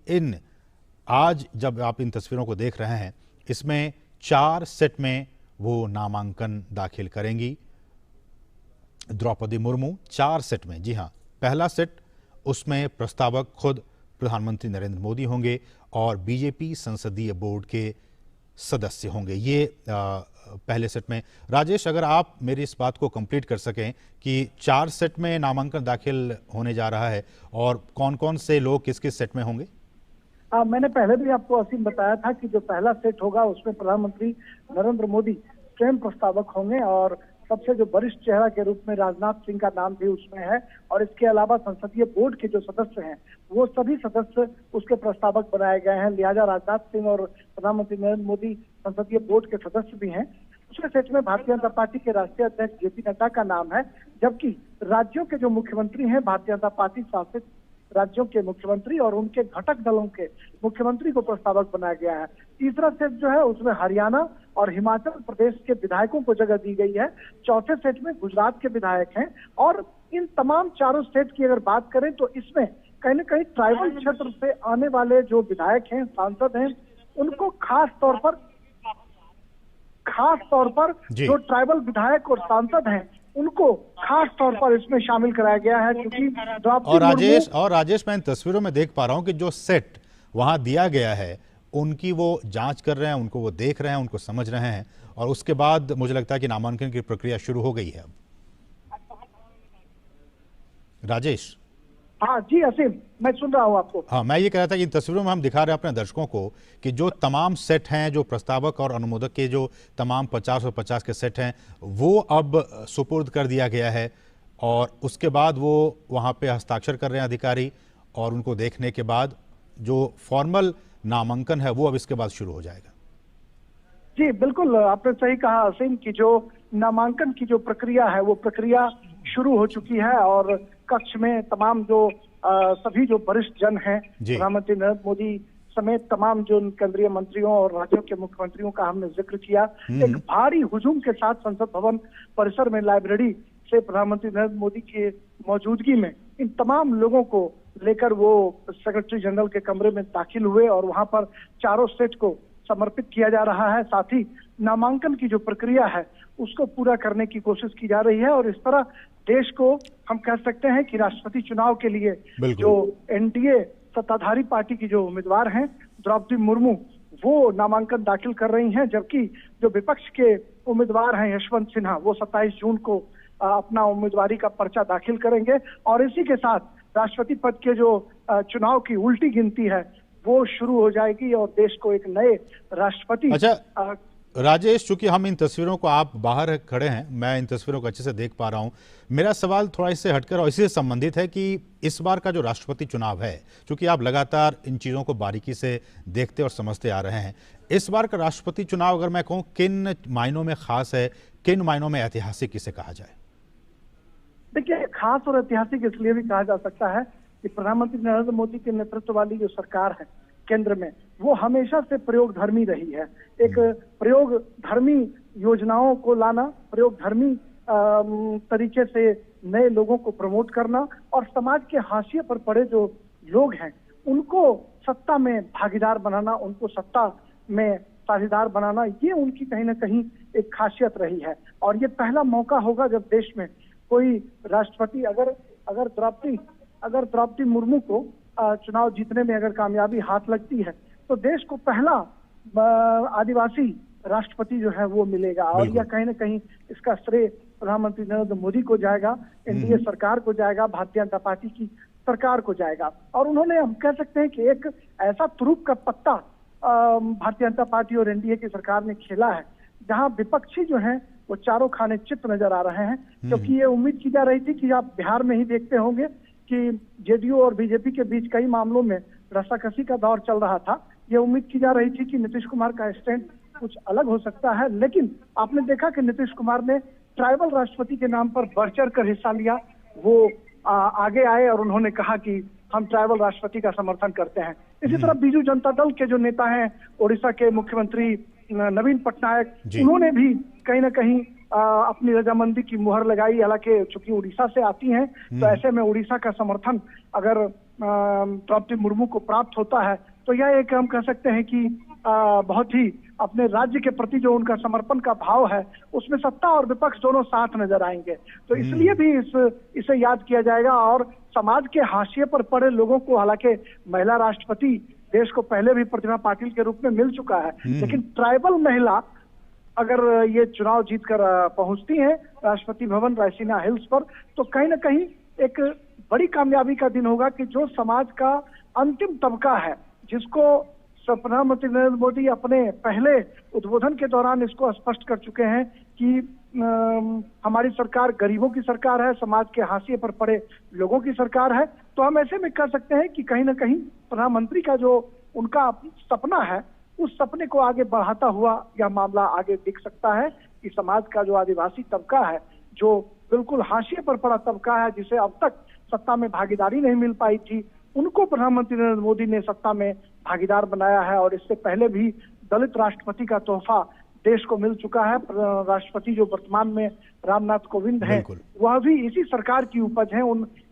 इन आज जब आप इन तस्वीरों को देख रहे हैं, इसमें 4 सेट में वो नामांकन दाखिल करेंगी द्रौपदी मुर्मू। 4 सेट में, जी हाँ। पहला सेट, उसमें प्रस्तावक खुद प्रधानमंत्री नरेंद्र मोदी होंगे और बीजेपी संसदीय बोर्ड के सदस्य होंगे। ये पहले सेट में। राजेश, अगर आप मेरी इस बात को कंप्लीट कर सकें कि 4 सेट में नामांकन दाखिल होने जा रहा है और कौन कौन से लोग किस किस सेट में होंगे? मैंने पहले भी आपको असीम बताया था कि जो पहला सेट होगा उसमें प्रधानमंत्री नरेंद्र मोदी स्वयं प्रस्तावक होंगे और सबसे जो वरिष्ठ चेहरा के रूप में राजनाथ सिंह का नाम भी उसमें है। और इसके अलावा संसदीय बोर्ड के जो सदस्य हैं वो सभी सदस्य उसके प्रस्तावक बनाए गए हैं। लिहाजा राजनाथ सिंह और प्रधानमंत्री नरेंद्र मोदी संसदीय बोर्ड के सदस्य भी हैं। दूसरे सेट में भारतीय जनता पार्टी के राष्ट्रीय अध्यक्ष जेपी नड्डा का नाम है, जबकि राज्यों के जो मुख्यमंत्री हैं, भारतीय जनता पार्टी शासित राज्यों के मुख्यमंत्री और उनके घटक दलों के मुख्यमंत्री को प्रस्तावक बनाया गया है। तीसरा सेट जो है उसमें हरियाणा और हिमाचल प्रदेश के विधायकों को जगह दी गई है। चौथे सेट में गुजरात के विधायक हैं। और इन तमाम चारों सेट की अगर बात करें तो इसमें कहीं न कहीं ट्राइबल क्षेत्र से आने वाले जो विधायक हैं, सांसद हैं, उनको खास तौर पर जो ट्राइबल विधायक और सांसद हैं उनको खास तौर पर इसमें शामिल कराया गया है, क्योंकि और राजेश मैं इन तस्वीरों में देख पा रहा हूं कि जो सेट वहां दिया गया है उनकी वो जांच कर रहे हैं, उनको वो देख रहे हैं, उनको समझ रहे हैं और उसके बाद मुझे लगता है कि नामांकन की प्रक्रिया शुरू हो गई है अब। राजेश। हाँ जी असीम, मैं सुन रहा हूँ आपको। हाँ, मैं ये कह रहा था कि इन तस्वीरों में हम दिखा रहे हैं अपने दर्शकों को कि जो तमाम सेट हैं, जो प्रस्तावक और अनुमोदक के जो तमाम 50 और 50 के सेट हैं, वो अब सुपुर्द कर दिया गया है और उसके बाद वो वहाँ पे हस्ताक्षर कर रहे हैं अधिकारी और उनको देखने के बाद जो फॉर्मल नामांकन है वो अब इसके बाद शुरू हो जाएगा। जी बिल्कुल, आपने सही कहा असीम कि जो नामांकन की जो प्रक्रिया है वो प्रक्रिया शुरू हो चुकी है और कक्ष में तमाम जो सभी जो वरिष्ठ जन हैं, प्रधानमंत्री नरेंद्र मोदी समेत तमाम जो केंद्रीय मंत्रियों और राज्यों के मुख्यमंत्रियों का हमने जिक्र किया। एक भारी हुजूम के साथ संसद भवन परिसर में लाइब्रेरी से प्रधानमंत्री नरेंद्र मोदी की मौजूदगी में इन तमाम लोगों को लेकर वो सेक्रेटरी जनरल के कमरे में दाखिल हुए और वहां पर चारों सेट को समर्पित किया जा रहा है। साथ ही नामांकन की जो प्रक्रिया है उसको पूरा करने की कोशिश की जा रही है और इस तरह देश को हम कह सकते हैं कि राष्ट्रपति चुनाव के लिए जो एनडीए सत्ताधारी पार्टी की जो उम्मीदवार हैं द्रौपदी मुर्मू वो नामांकन दाखिल कर रही हैं, जबकि जो विपक्ष के उम्मीदवार हैं यशवंत सिन्हा वो 27 जून को अपना उम्मीदवारी का पर्चा दाखिल करेंगे और इसी के साथ राष्ट्रपति पद के जो चुनाव की उल्टी गिनती है वो शुरू हो जाएगी और देश को एक नए राष्ट्रपति। अच्छा राजेश, चूंकि हम इन तस्वीरों को, आप बाहर खड़े हैं, मैं इन तस्वीरों को अच्छे से देख पा रहा हूं, मेरा सवाल थोड़ा इससे हटकर और इसी से संबंधित है कि इस बार का जो राष्ट्रपति चुनाव है, चूंकि आप लगातार इन चीजों को बारीकी से देखते और समझते आ रहे हैं, इस बार का राष्ट्रपति चुनाव अगर मैं कहूं किन मायनों में खास है, किन मायनों में ऐतिहासिक इसे कहा जाए? देखिए, खास और ऐतिहासिक इसलिए भी कहा जा सकता है कि प्रधानमंत्री नरेंद्र मोदी के नेतृत्व वाली जो सरकार है केंद्र में वो हमेशा से प्रयोगधर्मी रही है। एक प्रयोगधर्मी योजनाओं को लाना, प्रयोगधर्मी तरीके से नए लोगों को प्रमोट करना और समाज के हाशिए पर पड़े जो लोग हैं उनको सत्ता में भागीदार बनाना, उनको सत्ता में साझेदार बनाना, ये उनकी कहीं ना कहीं एक खासियत रही है। और ये पहला मौका होगा जब देश में कोई राष्ट्रपति अगर द्रौपदी मुर्मू को चुनाव जीतने में अगर कामयाबी हाथ लगती है तो देश को पहला आदिवासी राष्ट्रपति जो है वो मिलेगा और यह कहीं ना कहीं इसका श्रेय प्रधानमंत्री नरेंद्र मोदी को जाएगा, एनडीए सरकार को जाएगा, भारतीय जनता पार्टी की सरकार को जाएगा। और उन्होंने, हम कह सकते हैं कि एक ऐसा तुरुप का पत्ता भारतीय जनता पार्टी और एनडीए की सरकार ने खेला है जहां विपक्षी जो हैं वो चारों खाने चित नजर आ रहे हैं, क्योंकि ये उम्मीद की जा रही थी कि आप बिहार में ही देखते होंगे कि जेडीयू और बीजेपी के बीच कई मामलों में रस्साकसी का दौर चल रहा था। ये उम्मीद की जा रही थी कि नीतीश कुमार का स्टैंड कुछ अलग हो सकता है, लेकिन आपने देखा कि नीतीश कुमार ने ट्राइबल राष्ट्रपति के नाम पर बढ़ चढ़ कर हिस्सा लिया। वो आगे आए और उन्होंने कहा कि हम ट्राइबल राष्ट्रपति का समर्थन करते हैं। इसी तरह बीजू जनता दल के जो नेता हैं, ओडिशा के मुख्यमंत्री नवीन पटनायक, उन्होंने भी कहीं ना कहीं अपनी रजामंदी की मुहर लगाई। हालांकि चूंकि उड़ीसा से आती हैं तो ऐसे में उड़ीसा का समर्थन अगर द्रौपदी मुर्मू को प्राप्त होता है तो यह एक हम कह सकते हैं कि बहुत ही अपने राज्य के प्रति जो उनका समर्पण का भाव है उसमें सत्ता और विपक्ष दोनों साथ नजर आएंगे। तो इसलिए भी इसे याद किया जाएगा। और समाज के हाशिए पर पड़े लोगों को, हालांकि महिला राष्ट्रपति देश को पहले भी प्रतिभा पाटिल के रूप में मिल चुका है, लेकिन ट्राइबल महिला अगर ये चुनाव जीतकर पहुंचती हैं राष्ट्रपति भवन रायसीना हिल्स पर, तो कहीं ना कहीं एक बड़ी कामयाबी का दिन होगा कि जो समाज का अंतिम तबका है, जिसको प्रधानमंत्री नरेंद्र मोदी अपने पहले उद्बोधन के दौरान इसको स्पष्ट कर चुके हैं कि हमारी सरकार गरीबों की सरकार है, समाज के हाशिए पर पड़े लोगों की सरकार है। तो हम ऐसे में कह सकते हैं कि कहीं ना कहीं प्रधानमंत्री का जो उनका सपना है, उस सपने को आगे बढ़ाता हुआ यह मामला आगे दिख सकता है कि समाज का जो आदिवासी तबका है, जो बिल्कुल हाशिए पर पड़ा तबका है, जिसे अब तक सत्ता में भागीदारी नहीं मिल पाई थी, उनको प्रधानमंत्री नरेंद्र मोदी ने सत्ता में भागीदार बनाया है। और इससे पहले भी दलित राष्ट्रपति का तोहफा देश को मिल चुका है। राष्ट्रपति जो वर्तमान में रामनाथ कोविंद हैं, वह भी इसी सरकार की उपज है।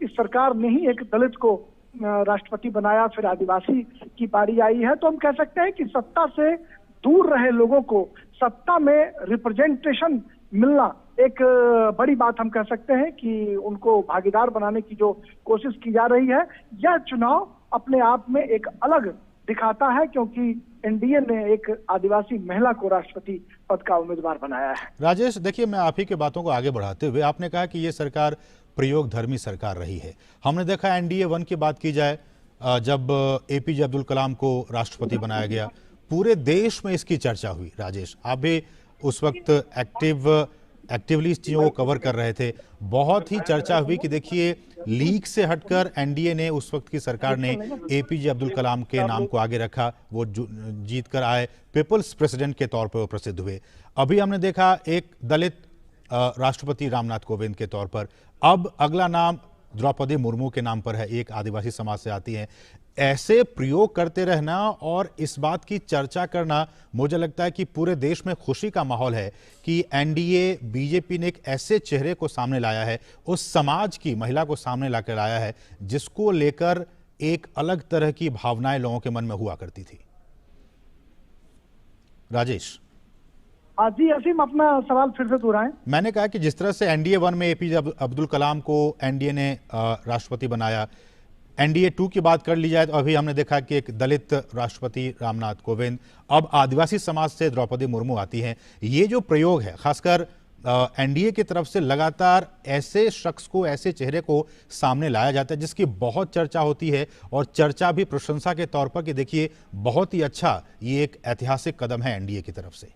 इस सरकार ने ही एक दलित को राष्ट्रपति बनाया, फिर आदिवासी की बारी आई है। तो हम कह सकते हैं कि सत्ता से दूर रहे लोगों को सत्ता में रिप्रेजेंटेशन मिलना एक बड़ी बात हम कह सकते हैं कि उनको भागीदार बनाने की जो कोशिश की जा रही है, यह चुनाव अपने आप में एक अलग दिखाता है, क्योंकि एनडीए ने एक आदिवासी महिला को राष्ट्रपति पद का उम्मीदवार बनाया है। राजेश, देखिए, मैं आप ही की बातों को आगे बढ़ाते हुए, आपने कहा कि ये सरकार प्रयोगधर्मी सरकार रही है। हमने देखा एनडीए 1 की बात की जाए, जब एपीजे अब्दुल कलाम को राष्ट्रपति बनाया गया, पूरे देश में इसकी चर्चा हुई। राजेश, आप भी उस वक्त एक्टिवली इस चीज़ों को कवर कर रहे थे। बहुत ही चर्चा हुई कि देखिए, लीग से हटकर एनडीए ने, उस वक्त की सरकार ने एपीजे अब्दुल कलाम के नाम को आगे रखा। वो जीत कर आए, पीपल्स प्रेसिडेंट के तौर पर वो प्रसिद्ध हुए। अभी हमने देखा एक दलित राष्ट्रपति रामनाथ कोविंद के तौर पर, अब अगला नाम द्रौपदी मुर्मू के नाम पर है, एक आदिवासी समाज से आती हैं। ऐसे प्रयोग करते रहना और इस बात की चर्चा करना, मुझे लगता है कि पूरे देश में खुशी का माहौल है कि एनडीए बीजेपी ने एक ऐसे चेहरे को सामने लाया है, उस समाज की महिला को सामने लाकर लाया है, जिसको लेकर एक अलग तरह की भावनाएं लोगों के मन में हुआ करती थी। राजेश जी असीम, अपना सवाल फिर से दोहराएं। मैंने कहा कि जिस तरह से एनडीए 1 में एपीजे अब्दुल कलाम को एनडीए ने राष्ट्रपति बनाया, एनडीए 2 की बात कर ली जाए तो अभी हमने देखा कि एक दलित राष्ट्रपति रामनाथ कोविंद, अब आदिवासी समाज से द्रौपदी मुर्मू आती हैं। ये जो प्रयोग है, खासकर एनडीए की तरफ से लगातार ऐसे शख्स को, ऐसे चेहरे को सामने लाया जाता है जिसकी बहुत चर्चा होती है, और चर्चा भी प्रशंसा के तौर पर कि देखिए बहुत ही अच्छा, ये एक ऐतिहासिक कदम है एनडीए की तरफ से।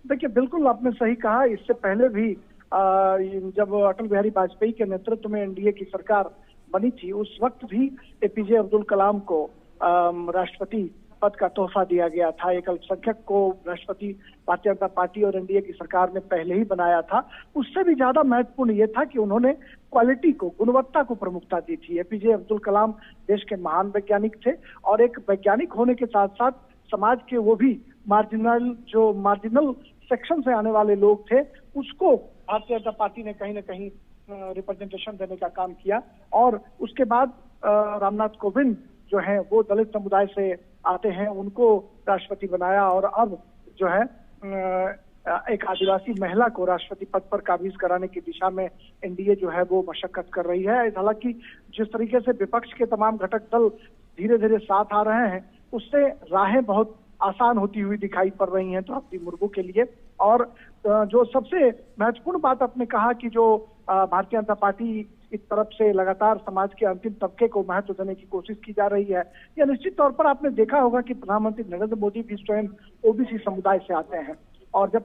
देखिए, बिल्कुल आपने सही कहा। इससे पहले भी जब अटल बिहारी वाजपेयी के नेतृत्व में एनडीए की सरकार बनी थी, उस वक्त भी एपीजे अब्दुल कलाम को राष्ट्रपति पद का तोहफा दिया गया था। एक अल्पसंख्यक को राष्ट्रपति भारतीय जनता पार्टी और एनडीए की सरकार ने पहले ही बनाया था। उससे भी ज्यादा महत्वपूर्ण ये था कि उन्होंने क्वालिटी को, गुणवत्ता को प्रमुखता दी थी। एपीजे अब्दुल कलाम देश के महान वैज्ञानिक थे, और एक वैज्ञानिक होने के साथ साथ समाज के वो भी मार्जिनल सेक्शन से आने वाले लोग थे, उसको भारतीय जनता पार्टी ने कहीं ना कहीं रिप्रेजेंटेशन देने का काम किया। और उसके बाद रामनाथ कोविंद जो है वो दलित समुदाय से आते हैं, उनको राष्ट्रपति बनाया, और अब जो है एक आदिवासी महिला को राष्ट्रपति पद पर काबिज कराने की दिशा में एनडीए जो है वो मशक्कत कर रही है। हालांकि जिस तरीके से विपक्ष के तमाम घटक दल धीरे धीरे साथ आ रहे हैं, उससे राहें बहुत आसान होती हुई दिखाई पड़ रही हैं द्रौपदी मुर्मू के लिए। और जो सबसे महत्वपूर्ण बात आपने कहा कि जो भारतीय जनता पार्टी इस तरफ से लगातार समाज के अंतिम तबके को महत्व देने की कोशिश की जा रही है, या निश्चित तौर पर आपने देखा होगा कि प्रधानमंत्री नरेंद्र मोदी भी स्वयं ओबीसी समुदाय से आते हैं। और जब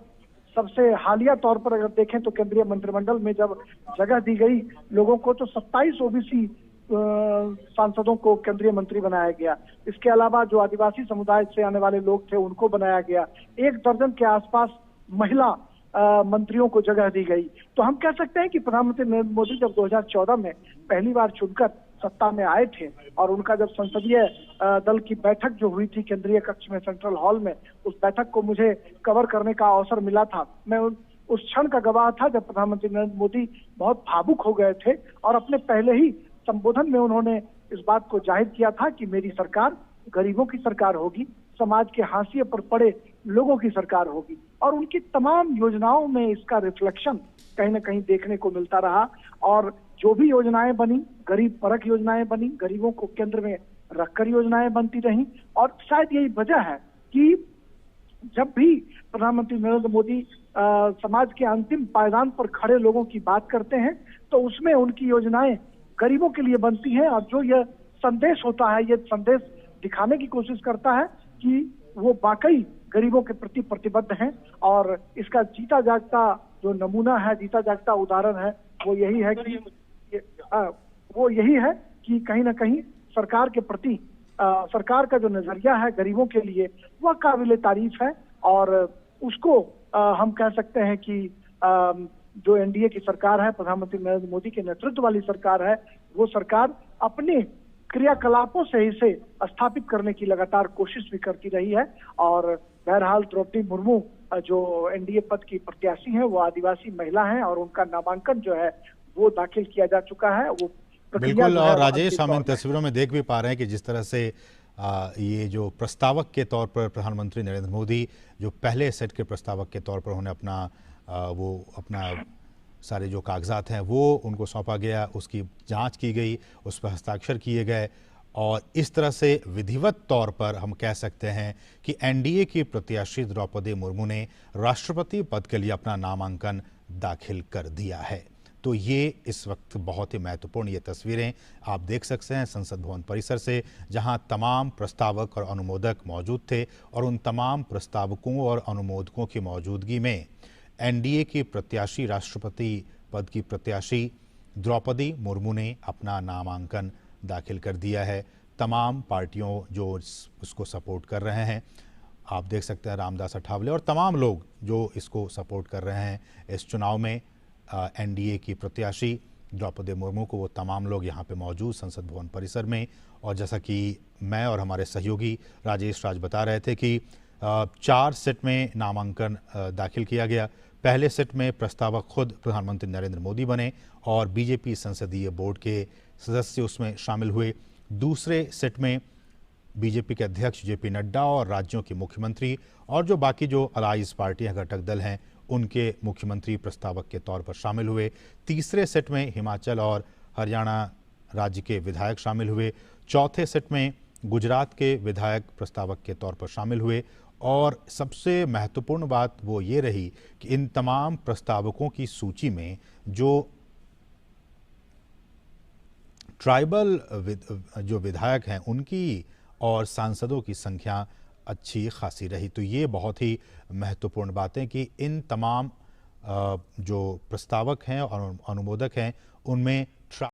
सबसे हालिया तौर पर अगर देखें तो केंद्रीय मंत्रिमंडल में जब जगह दी गई लोगों को, तो 27 ओबीसी सांसदों को केंद्रीय मंत्री बनाया गया। इसके अलावा जो आदिवासी समुदाय से आने वाले लोग थे उनको बनाया गया। 1 दर्जन के आसपास महिला मंत्रियों को जगह दी गई। तो हम कह सकते हैं कि प्रधानमंत्री नरेंद्र मोदी जब 2014 में पहली बार चुनकर सत्ता में आए थे, और उनका जब संसदीय दल की बैठक जो हुई थी केंद्रीय कक्ष में, सेंट्रल हॉल में, उस बैठक को मुझे कवर करने का अवसर मिला था। मैं उस क्षण का गवाह था जब प्रधानमंत्री नरेंद्र मोदी बहुत भावुक हो गए थे, और अपने पहले ही संबोधन में उन्होंने इस बात को जाहिर किया था कि मेरी सरकार गरीबों की सरकार होगी, समाज के हाशिए पर पड़े लोगों की सरकार होगी, और उनकी तमाम योजनाओं में इसका रिफ्लेक्शन कहीं ना कहीं देखने को मिलता रहा। और जो भी योजनाएं बनी, गरीब परक योजनाएं बनी, गरीबों को केंद्र में रखकर योजनाएं बनती रहीं। और शायद यही वजह है कि जब भी प्रधानमंत्री नरेंद्र मोदी समाज के अंतिम पायदान पर खड़े लोगों की बात करते हैं तो उसमें उनकी योजनाएं गरीबों के लिए बनती हैं, और जो यह संदेश होता है, यह संदेश दिखाने की कोशिश करता है कि वो वाकई गरीबों के प्रति प्रतिबद्ध हैं। और इसका जीता जागता जो नमूना है, जीता जागता उदाहरण है, वो यही है कि कहीं ना कहीं सरकार के प्रति सरकार का जो नजरिया है गरीबों के लिए वह काबिले तारीफ है। और उसको हम कह सकते हैं कि जो एनडीए की सरकार है, प्रधानमंत्री नरेंद्र मोदी के नेतृत्व वाली सरकार है, वो सरकार अपने क्रियाकलापों से इसे स्थापित करने की लगातार कोशिश भी करती रही है। और बहरहाल द्रौपदी मुर्मू जो एनडीए पद की प्रत्याशी हैं, वो आदिवासी महिला हैं और उनका नामांकन जो है वो दाखिल किया जा चुका है। वो बिल्कुल। और राजेश, हम इन तस्वीरों में देख भी पा रहे हैं कि जिस तरह से ये जो प्रस्तावक के तौर पर प्रधानमंत्री नरेंद्र मोदी जो पहले सेट के प्रस्तावक के तौर पर उन्होंने अपना सारे जो कागजात हैं वो उनको सौंपा गया, उसकी जांच की गई, उस पर हस्ताक्षर किए गए, और इस तरह से विधिवत तौर पर हम कह सकते हैं कि एनडीए की प्रत्याशी द्रौपदी मुर्मू ने राष्ट्रपति पद के लिए अपना नामांकन दाखिल कर दिया है। तो ये इस वक्त बहुत ही महत्वपूर्ण ये तस्वीरें आप देख सकते हैं संसद भवन परिसर से, जहां तमाम प्रस्तावक और अनुमोदक मौजूद थे, और उन तमाम प्रस्तावकों और अनुमोदकों की मौजूदगी में एनडीए की प्रत्याशी, राष्ट्रपति पद की प्रत्याशी द्रौपदी मुर्मू ने अपना नामांकन दाखिल कर दिया है। तमाम पार्टियों जो उसको सपोर्ट कर रहे हैं, आप देख सकते हैं रामदास अठावले और तमाम लोग जो इसको सपोर्ट कर रहे हैं इस चुनाव में एनडीए की प्रत्याशी द्रौपदी मुर्मू को, वो तमाम लोग यहाँ पे मौजूद संसद भवन परिसर में। और जैसा कि मैं और हमारे सहयोगी राजेश राज बता रहे थे कि 4 सेट में नामांकन दाखिल किया गया। पहले सेट में प्रस्तावक खुद प्रधानमंत्री नरेंद्र मोदी बने और बीजेपी संसदीय बोर्ड के सदस्य उसमें शामिल हुए। दूसरे सेट में बीजेपी के अध्यक्ष जेपी नड्डा और राज्यों के मुख्यमंत्री और जो बाकी जो अलाइज पार्टियां, घटक दल हैं, उनके मुख्यमंत्री प्रस्तावक के तौर पर शामिल हुए। तीसरे सेट में हिमाचल और हरियाणा राज्य के विधायक शामिल हुए। चौथे सेट में गुजरात के विधायक प्रस्तावक के तौर पर शामिल हुए। और सबसे महत्वपूर्ण बात वो ये रही कि इन तमाम प्रस्तावकों की सूची में जो ट्राइबल जो विधायक हैं उनकी और सांसदों की संख्या अच्छी खासी रही। तो ये बहुत ही महत्वपूर्ण बात है कि इन तमाम जो प्रस्तावक हैं और अनुमोदक हैं उनमें